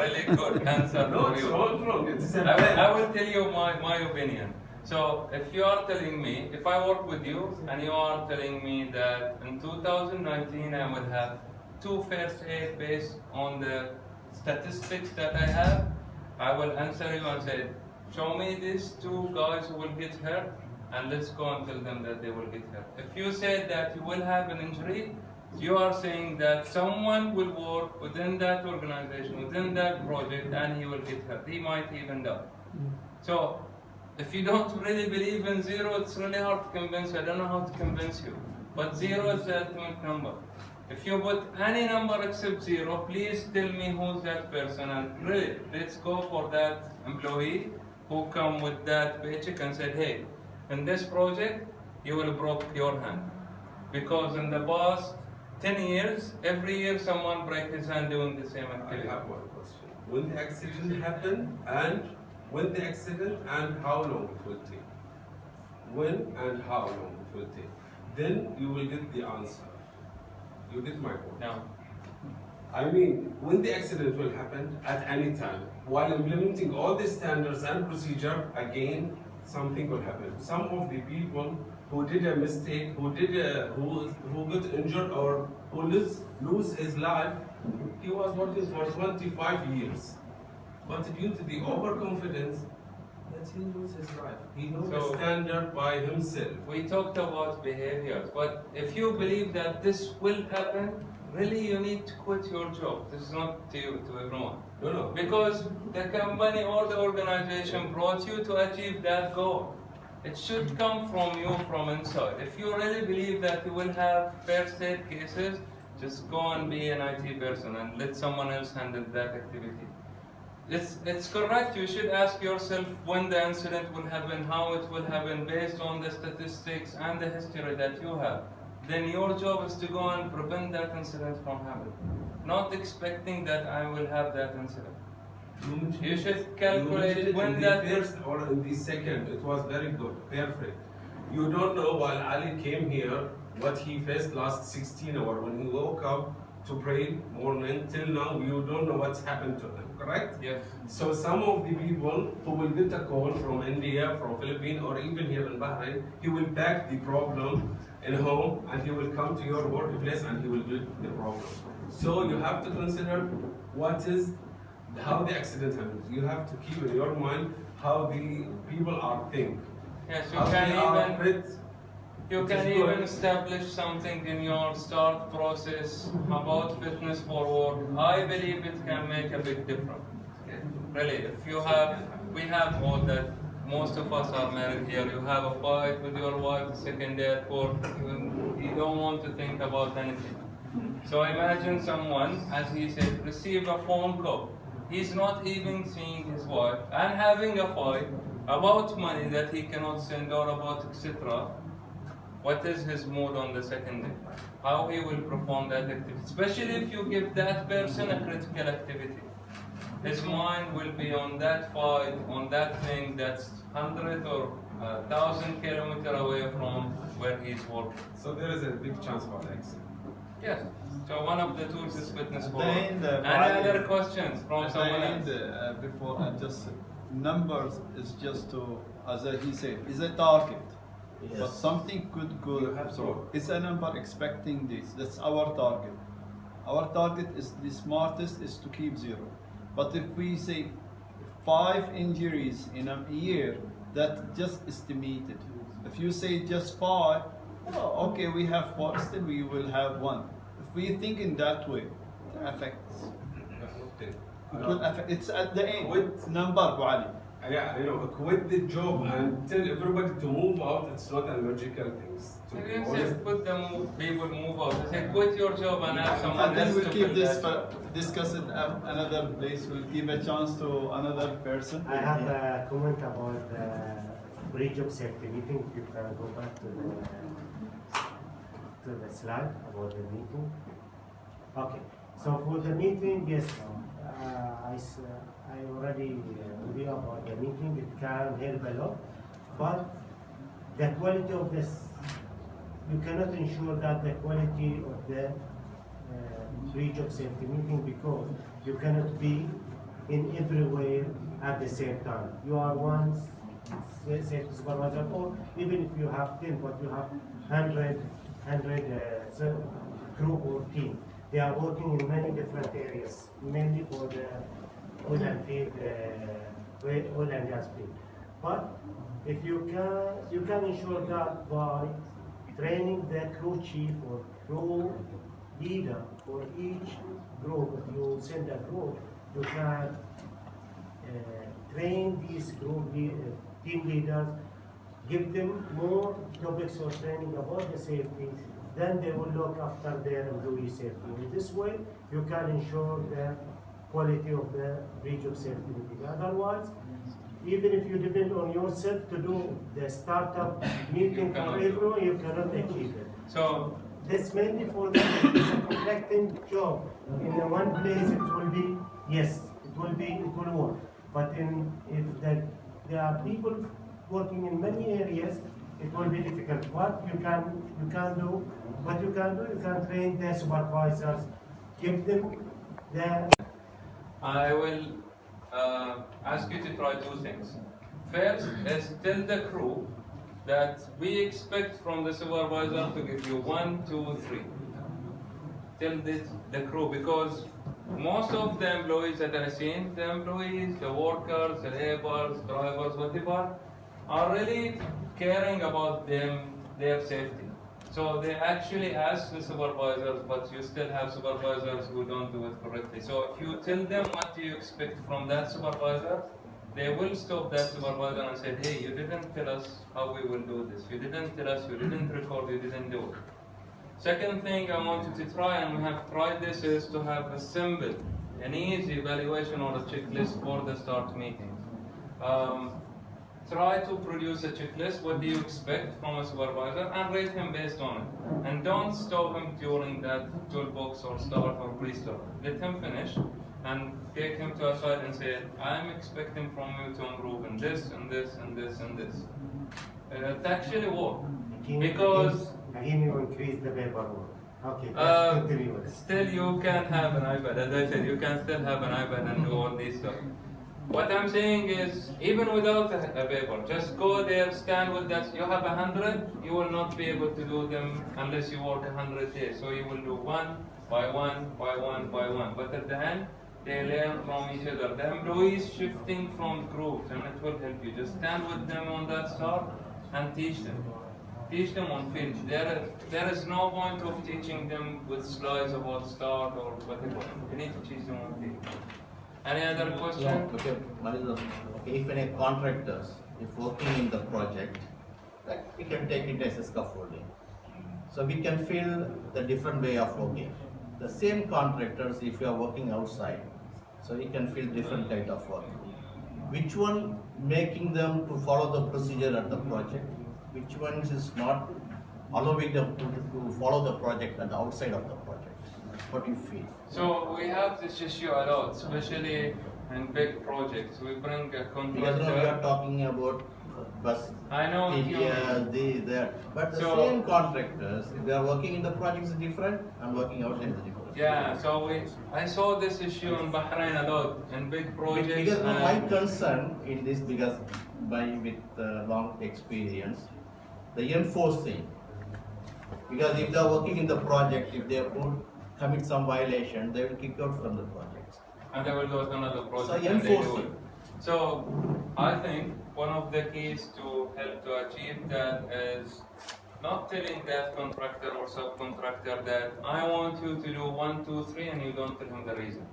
C: really good answer
F: No,
C: for
F: it's
C: you.
F: not wrong. It's a
C: I will tell you my opinion. So if you are telling me, if I work with you and you are telling me that in 2019 I would have 2 first aid based on the statistics that I have, I will answer you and say, show me these two guys who will get hurt, and let's go and tell them that they will get hurt. If you said that you will have an injury, you are saying that someone will work within that organization, within that project, and he will get hurt. He might even die. So, if you don't really believe in zero, it's really hard to convince you. I don't know how to convince you. But zero is the ultimate number. If you put any number except zero, please tell me who's that person, and really, let's go for that employee who come with that paycheck and said, hey, in this project, you will broke your hand. Because in the past 10 years, every year someone break his hand doing the same
F: I
C: activity.
F: have one question. When the accident happened, and when the accident and how long it will take? When and how long it will take? Then you will get the answer. You get my point?
C: No.
F: I mean, when the accident will happen at any time, while implementing all the standards and procedure, again, something will happen. Some of the people who did a mistake, who got injured or who lose his life, he was working for 25 years. But due to the overconfidence, that he lose his life. He knows the standard by himself.
C: We talked about behaviors, but if you believe that this will happen, really you need to quit your job. This is not to you, to everyone.
F: No.
C: Because the company or the organization brought you to achieve that goal. It should come from you, from inside. If you really believe that you will have first aid cases, just go and be an IT person and let someone else handle that activity. It's correct. You should ask yourself when the incident will happen, how it will happen, based on the statistics and the history that you have. Then your job is to go and prevent that incident from happening. Not expecting that I will have that incident. You should calculate when that
F: first or in the second. It was very good, perfect. You don't know while Ali came here what he faced last 16 hours when he woke up to pray morning till now. You don't know what's happened to him, correct?
C: Yes.
F: So some of the people who will get a call from India, from Philippines, or even here in Bahrain, he will pack the problem in home and he will come to your workplace and he will do the problem. So you have to consider how the accident happened. You have to keep in your mind how the people are think.
C: Yes,
F: How they are fit.
C: you
F: It
C: can
F: is
C: even
F: good.
C: establish something in your start process about fitness for work. I believe it can make a big difference. Really, if you have, we have all that. Most of us are married here. You have a fight with your wife the second day at work. You don't want to think about anything. So imagine someone, as he said, receive a phone call. He's not even seeing his wife and having a fight about money that he cannot send or about etc. What is his mood on the second day? How he will perform that activity? Especially if you give that person a critical activity. His mind will be on that fight, on that thing that's 100 or 1,000 kilometers away from where he's working.
F: So there is a big chance for the accident.
C: Yes. So one of the tools is fitness for
E: At the
C: work.
E: end,
C: Any other questions from
E: At the
C: someone
E: end,
C: else?
E: before I just numbers is just to, as he said, is a target.
A: Yes.
E: But something could go.
F: You have
E: So
F: to.
E: it's a number expecting this. That's our target. Our target is the smartest is to keep zero. But if we say 5 injuries in a year, that just estimated. If you say just 5, oh, okay, we have 4, still we will have 1. If we think in that way, it affects. It will affect. It's at the end.
F: With-
E: Number, Abu Ali.
F: Yeah, quit the job and tell everybody to move out. It's not a logical thing.
C: You didn't say put the people move out. You said quit your job and have someone
E: And then
C: else
E: we'll
C: to
E: keep
C: fill
E: this
C: that job.
E: discuss it at another place. We'll give a chance to another person.
G: I have a comment about the pre-job safety meeting. If you can go back to the slide about the meeting. Okay. So for the meeting, yes, I already knew about the meeting. It can help a lot, but the quality of this, you cannot ensure that the quality of the pre-job safety meeting because you cannot be in everywhere at the same time. You are one safety supervisor, or even if you have 10, but you have 100 crew or team. They are working in many different areas, mainly for the oil and feed, oil and gas field. But if you can ensure that by training the crew chief or crew leader for each group. If you send a group, you can train these team leaders, give them more topics or training about the safety, then they will look after their employee safety. In this way, you can ensure the quality of the breach of safety meeting. Otherwise, even if you depend on yourself to do the startup meeting for everyone, you cannot achieve it.
C: So
G: This mainly for the contracting job. In the one place it will be, yes, it will work. But if there are people working in many areas, it will be difficult. What you can do, you can train the supervisors, give them the.
C: I will ask you to try two things. First is tell the crew that we expect from the supervisor to give you 1, 2, 3. Tell the crew, because most of the employees that I've seen, the employees, the workers, the laborers, drivers, whatever, are really caring about their safety. So they actually ask the supervisors, but you still have supervisors who don't do it correctly. So if you tell them what you expect from that supervisor, they will stop that supervisor and say, hey, you didn't tell us how we will do this. You didn't tell us, you didn't record, you didn't do it. Second thing I want you to try, and we have tried this, is to have a simple, an easy evaluation or a checklist for the start meetings. Try to produce a checklist, what do you expect from a supervisor, and rate him based on it. And don't stop him during that toolbox or start or pre-start. Let him finish and take him to a side and say, I'm expecting from you to improve in this and this and this and this. It actually works. Because
G: again you increase the paperwork. Okay, let's continue.
C: Still you can have an iPad. As I said, you can still have an iPad and do all these stuff. What I'm saying is, even without a paper, just go there, stand with that. You have 100, you will not be able to do them unless you work 100 days. So you will do one by one, by one, by one. But at the end, they learn from each other. The employees shifting from groups, and it will help you. Just stand with them on that start and teach them. Teach them on field. There is no point of teaching them with slides about start or whatever. You need to teach them on field. Any other question?
H: No, okay, okay, if any contractors, if working in the project, like we can take it as a scaffolding. So we can feel the different way of working. The same contractors, if you are working outside, so you can feel different kind of work. Which one making them to follow the procedure at the project? Which one is not allowing them to follow the project at the outside of the project? What do you feel?
C: So we have this issue a lot, especially in big projects. We bring a contractor.
H: Because now we are talking about bus
C: I know.
H: area, but the same contractors, if they are working in the project is different and working outside is different.
C: Yeah, so I saw this issue in Bahrain a lot, in big projects.
H: Because my concern in this, because with long experience, the enforcing. Because if they are working in the project, if they would commit some violation, they will kick out from the project.
C: And they will go to another project.
H: So
C: and they do
H: enforcing.
C: it. So I think one of the keys to help to achieve that is not telling that contractor or subcontractor that I want you to do 1, 2, 3, and you don't tell him the reason.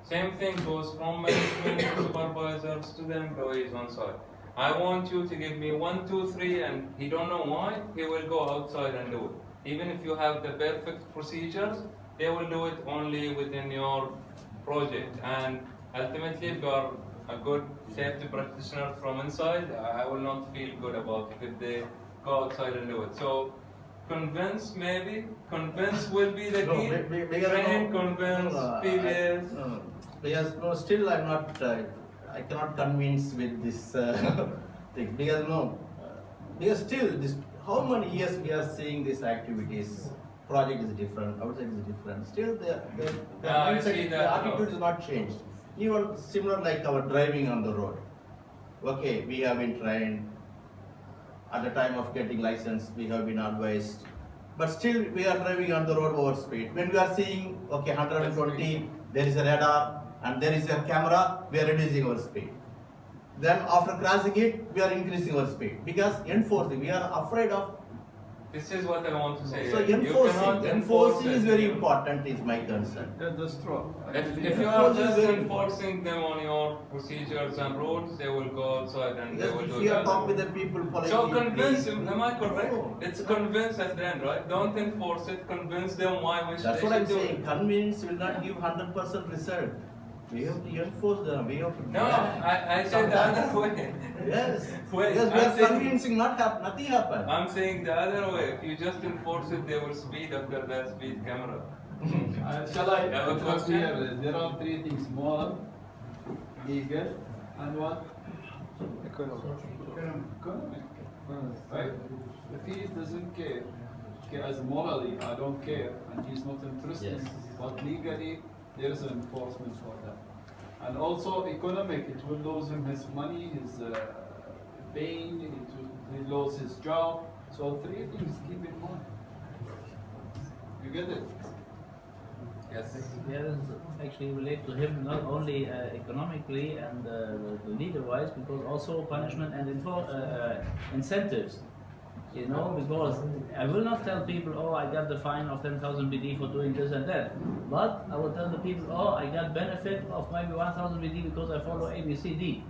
C: Same thing goes from management to supervisors to the employees on site. I want you to give me 1, 2, 3, and he don't know why, he will go outside and do it. Even if you have the perfect procedures, they will do it only within your project. And ultimately, if you are a good safety practitioner from inside, I will not feel good about it if they go outside and do it. So convince will be the key. Train, convince, PBS.
H: No. Because still I'm not, I cannot convince with this thing. Because still this, how many years we are seeing these activities? Project is different, outside is different. Still the mindset, the attitude is not changed. Even similar like our driving on the road. Okay, we have been trained. At the time of getting license, we have been advised. But still we are driving on the road over speed. When we are seeing, okay, 120, there is a radar, and there is a camera, we are reducing our speed. Then after crossing it, we are increasing our speed because enforcing, we are afraid of.
C: This is what I want to say.
H: So
C: You cannot
H: enforcing is
C: it.
H: very important, is my concern.
E: Yeah, that's true.
C: If you are just enforcing them on your procedures and rules, they will go outside and they will
H: If
C: do
H: you
C: that.
H: talk with the people politely.
C: So convince them, am I correct?
H: No.
C: It's convince at the end, right? Don't enforce it, convince them why we
H: That's
C: should
H: what I'm
C: do
H: saying.
C: it.
H: Convince will not give 100% result. We have to enforce them. We have to.
C: No, I said the other way.
H: Yes.
C: Wait,
H: Because we
C: I'm
H: are
C: saying-
H: convincing, nothing happened.
C: I'm saying the other way. If you just enforce it, they will speed after that speed camera.
E: Shall I
C: Have a
E: put
C: question?
E: here? There are three things: moral, legal, and what? Economic. Right? If he doesn't care, okay, as morally, I don't care, and he's not interested,
H: Yes.
E: but legally, there is an enforcement for that. And also economic, it will lose him his money, his pain, he lose his job. So three things keep in mind. You get it?
C: Yes.
I: Yes, actually relate to him not only economically and legal-wise, because also punishment and incentives. You know, because I will not tell people, oh, I got the fine of 10,000 BD for doing this and that. But I will tell the people, oh, I got benefit of maybe 1,000 BD because I follow ABCD.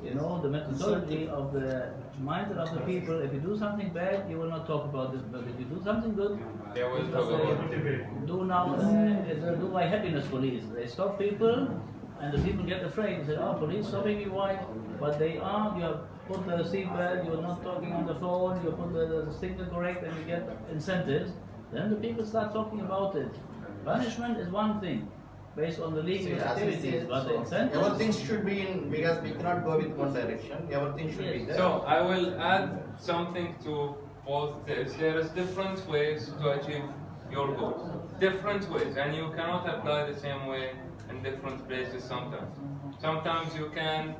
I: You know, the methodology of the mindset of the people. If you do something bad, you will not talk about it. But if you do something good,
C: They will talk about it.
I: do now, do my happiness police. They stop people, and the people get afraid. They say, oh, police stopping me, why? But they are, you have put the seatbelt, you're not talking on the phone, you put the signal correct, and you get incentives. Then the people start talking about it. Punishment is one thing, based on the legal
H: See, as he
I: activities,
H: said,
I: but the
H: so
I: incentives.
H: everything should be in, because we cannot go with one direction, everything should be there.
C: So I will add something to both this. There is different ways to achieve your goals. Different ways, and you cannot apply the same way in different places sometimes. Sometimes you can,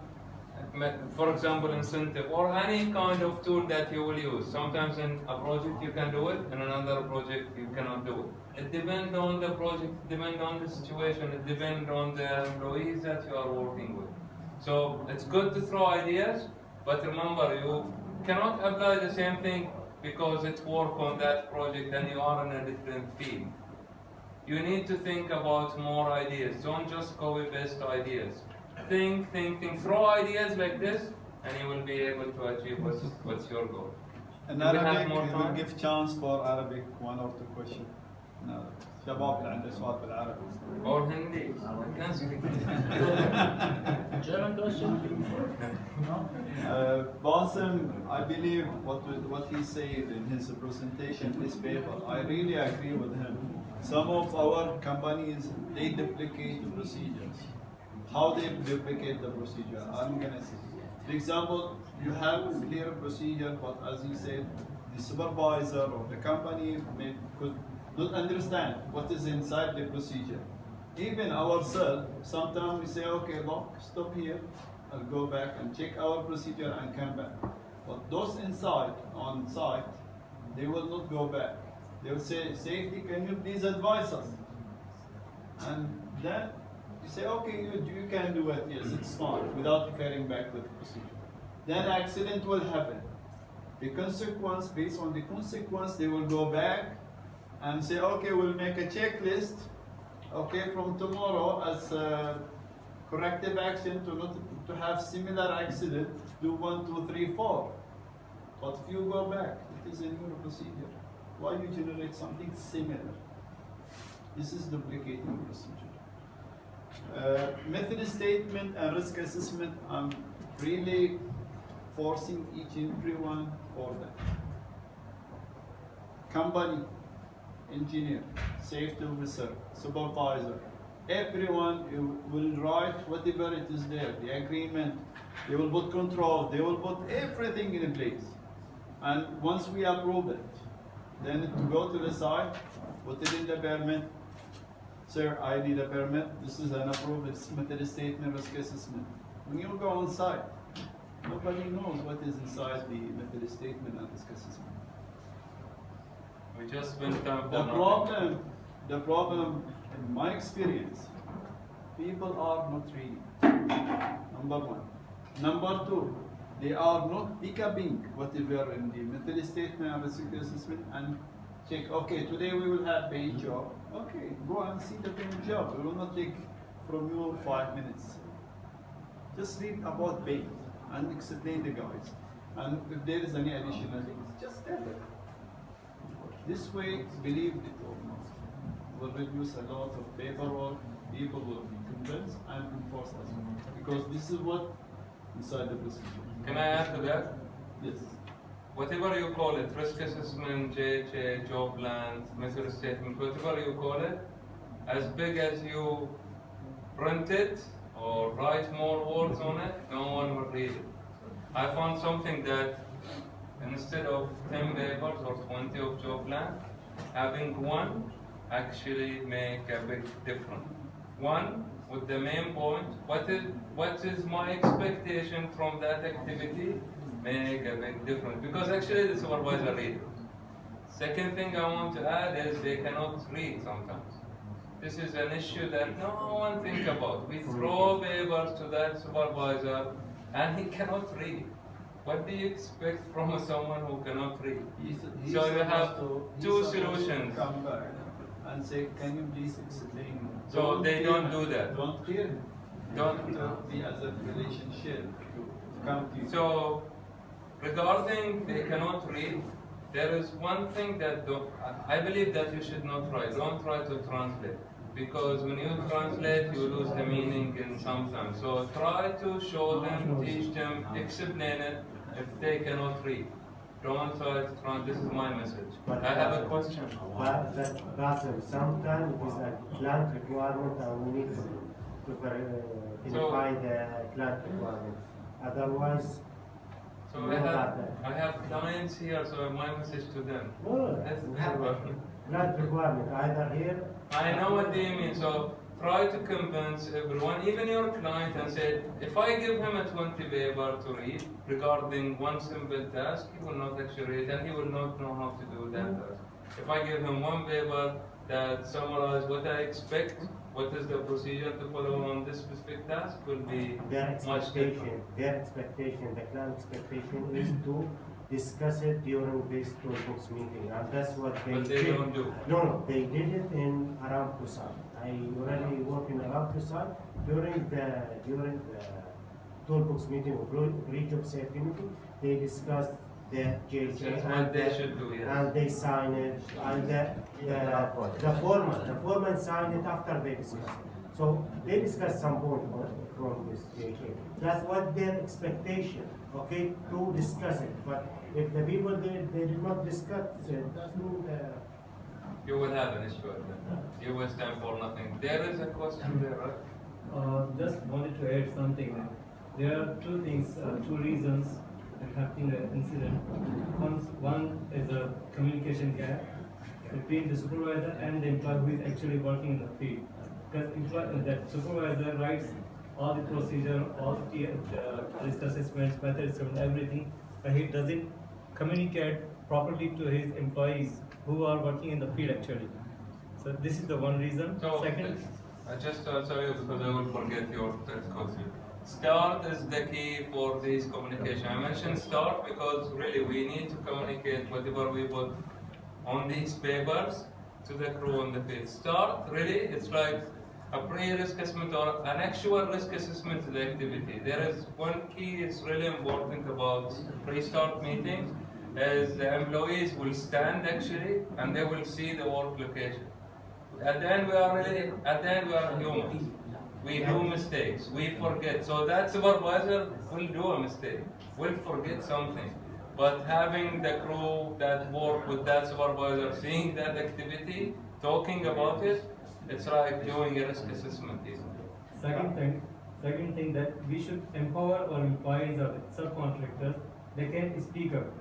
C: for example, incentive or any kind of tool that you will use. Sometimes in a project you can do it, in another project you cannot do it. It depends on the project, it depends on the situation, it depends on the employees that you are working with. So it's good to throw ideas, but remember you cannot apply the same thing because it works on that project and you are in a different field. You need to think about more ideas. Don't just copy paste ideas. Think, throw ideas like this, and you will be able to achieve what's your goal.
E: In
C: Do we have
E: Arabic,
C: more
E: we will
C: time?
E: give chance for Arabic, one or two questions. No. شباب اللي عنده سؤال بالعربي.
C: Or Hindi.
I: German question? No?
E: Bassem, I believe what he said in his presentation, his paper, I really agree with him. Some of our companies, they duplicate the procedures. How they duplicate the procedure? I'm gonna say. For example, you have a clear procedure, but as he said, the supervisor or the company could not understand what is inside the procedure. Even ourselves, sometimes we say, okay, look, stop here, I'll go back and check our procedure and come back. But those inside, on site, they will not go back. They will say, safety, can you please advise us? And then you say, okay, you can do it, yes, it's fine, without referring back to the procedure. Then accident will happen. The consequence, based on the consequence, they will go back and say, okay, we'll make a checklist, okay, from tomorrow as a corrective action to have similar accident, do 1, 2, 3, 4. But if you go back, it is a new procedure. Why you generate something similar? This is duplicating procedure. Method statement and risk assessment, I'm really forcing each and everyone for that. Company, engineer, safety officer, supervisor, everyone will write whatever it is there, the agreement, they will put control, they will put everything in place. And once we approve it, then to go to the site, put it in the permit. Sir, I need a permit. This is an approved method statement risk assessment. When you go on site, nobody knows what is inside the method statement and risk assessment.
C: We just spent time for
E: The problem, in my experience, People are not reading. Number one. Number two, they are not pick-upping whatever in the method statement of a security assessment and check, okay, today we will have paint job. Okay, go and see the paint job. It will not take from you 5 minutes. Just read about paint and explain the guys. And if there is any additional things, just tell them. This way, believe it or not, will reduce a lot of paperwork. People will be convinced and enforce us. Because this is what inside the procedure.
C: Can I add to that?
E: Yes.
C: Whatever you call it, risk assessment, JHA, job plan, method statement, whatever you call it, as big as you print it or write more words on it, no one will read it. I found something that instead of 10 papers or 20 of job plan, having one actually make a big difference. One with the main point, what is my expectation from that activity, make a big difference. Because actually the supervisor read. Second thing I want to add is they cannot read sometimes. This is an issue that no one thinks about. We throw papers to that supervisor and he cannot read. What do you expect from someone who cannot read?
E: He's
C: So you have two
E: supposed to
C: solutions.
E: come back and say, can you please explain?
C: So they don't do that.
E: Don't hear him.
C: Don't.
E: Be as a relationship to come to you.
C: So regarding they cannot read, there is one thing that I believe that you should not try. Don't try to translate. Because when you translate, you lose the meaning in sometimes. So try to show them, teach them, explain it if they cannot read. Don't try to translate. This is my message. I have a question.
G: Bassem, sometimes it is a client requirement and we need to verify the client requirement. Otherwise,
C: So
G: no,
C: I have clients here, so my message to them.
G: no,
C: That's
G: we have a client requirement either here.
C: I know what they mean. So try to convince everyone, even your client, and say, if I give him a 20 paper to read regarding one simple task, he will not actually read and he will not know how to do that task. If I give him one paper that summarizes what I expect, what is the procedure to follow on this specific task, will be
G: Their
C: much different.
G: expectation, the client expectation is to discuss it during this toolbox meeting, and that's what they
C: But they
G: did.
C: don't do.
G: No, they did it in Aramco side. I already work in Aramco side during the toolbox meeting or pre-job safety meeting. They discussed the JHA
C: That's what they should do, yes.
G: and they sign it, and the foreman sign it after they discuss it. So they discuss some point from this JHA. That's what their expectation, okay, to discuss it. But if the people they did not discuss it, that's mean
C: You will have an issue with that. You will stand for nothing. There is a question there, right?
J: Just wanted to add something. There are two things, two reasons happening an incident. One is a communication gap between the supervisor and the employee who is actually working in the field. Because that supervisor writes all the procedure, all the risk assessments, method assessment, everything, but he doesn't communicate properly to his employees who are working in the field actually. So this is the one reason.
C: So,
J: Second,
C: I just sorry because I will forget your third question. Start is the key for this communication. I mentioned start because really we need to communicate whatever we put on these papers to the crew on the field. Start really, it's like a pre-risk assessment or an actual risk assessment of the activity. There is one key, it's really important about pre-start meetings, is the employees will stand actually and they will see the work location. At the end we are humans. We do mistakes, we forget. So that supervisor will do a mistake, will forget something. But having the crew that work with that supervisor, seeing that activity, talking about it, it's like doing a risk assessment.
J: second thing that we should empower our employees or subcontractors. They can speak up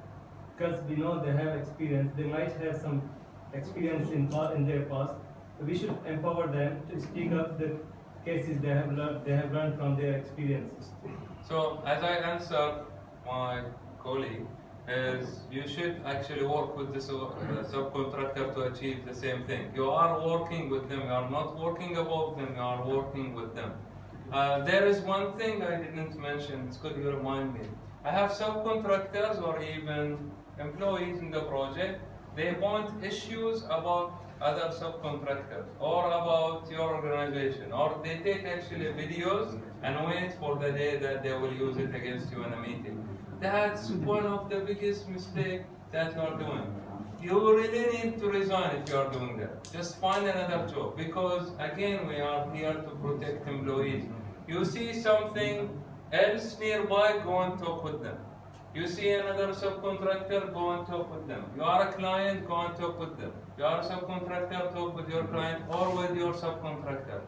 J: because we know they have experience. They might have some experience in their past. So we should empower them to speak up the cases they have learned from their experiences.
C: So as I answered my colleague, is you should actually work with the subcontractor to achieve the same thing. You are working with them, you are not working above them, you are working with them. There is one thing I didn't mention, it's good you remind me. I have subcontractors or even employees in the project, they point issues about other subcontractors or about your organization, or they take actually videos and wait for the day that they will use it against you in a meeting. That's one of the biggest mistakes that you are doing. You really need to resign if you are doing that. Just find another job, because again, we are here to protect employees. You see something else nearby, go and talk with them. You see another subcontractor, go and talk with them. You are a client, go and talk with them. You are a subcontractor, talk with your client or with your subcontractor.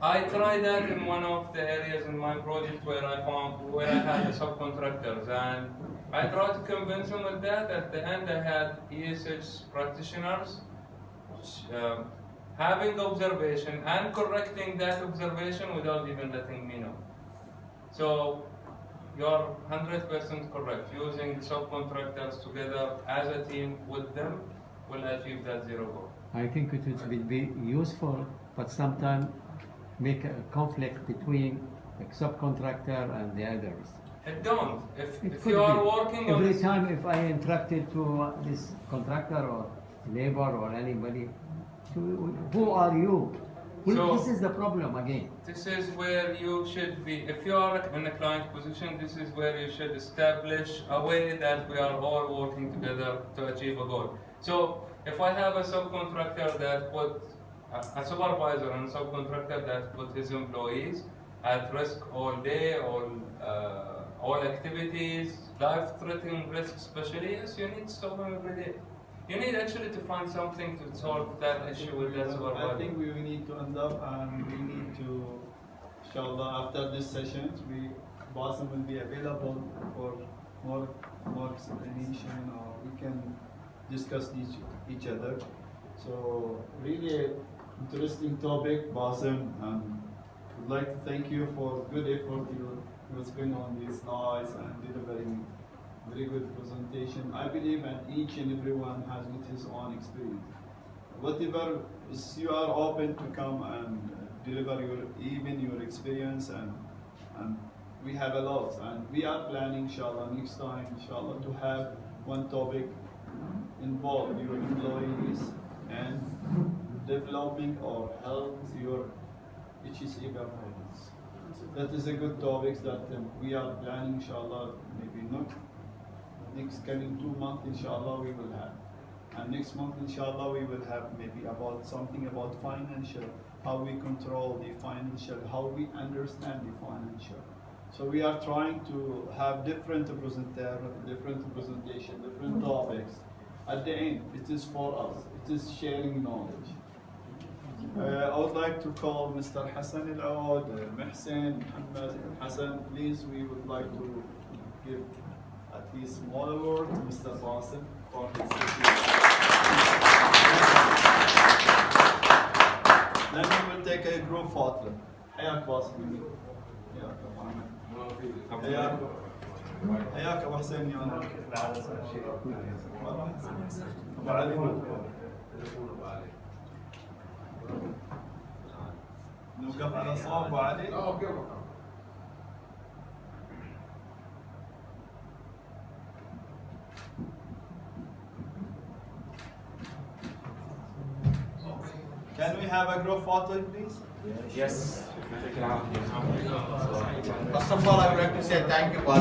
C: I tried that in one of the areas in my project where I had the subcontractors, and I tried to convince them with that. At the end, I had ESH practitioners having observation and correcting that observation without even letting me know. So you're 100% correct. Using subcontractors together as a team with them will achieve that zero goal.
D: I think it would be useful, but sometimes make a conflict between the subcontractor and the others.
C: It don't.
D: It
C: If
D: could
C: you are
D: be.
C: working on
D: Every
C: this,
D: time if I interacted to this contractor or labor or anybody, who are you?
C: So-
D: This is the problem again.
C: this is where you should be. If you are in a client position, this is where you should establish a way that we are all working together to achieve a goal. So if I have a subcontractor that put a supervisor and a subcontractor that put his employees at risk all day, all activities, life-threatening risk especially, yes, you need to stop them every day. You need actually to find something to solve that issue with that supervisor.
E: I think we need to end up, and we need to, inshallah, after this session, Bassem will be available for more explanation, or we can discuss each other. So really interesting topic, Bassem, and would like to thank you for good effort you spent on these slides and delivering very good presentation. I believe that each and everyone has with his own experience. Whatever is, you are open to come and deliver your experience, and we have a lot, and we are planning, inshallah, next time, inshallah, to have one topic involve your employees and developing or help your HSE performance. That is a good topic that we are planning, inshallah, maybe not next coming 2 months, inshallah, we will have. And next month, inshallah, we will have maybe about something about financial, how we control the financial, how we understand the financial. So we are trying to have different presentation, different topics. At the end, it is for us. It is sharing knowledge. I would like to call Mr. Hassan Al-Aoud, Mehsen, Muhammad, Hassan. Please, we would like to give at least small award to Mr. Bassem for his Then we will take a group photo. حياك باسم. حياك أبو محمد. حياك أبو حسين يا أبو علي. نوقف على صوب أبو علي. Can we have a group photo, please?
H: Yes. First of all, I would like to say thank you, Bassem.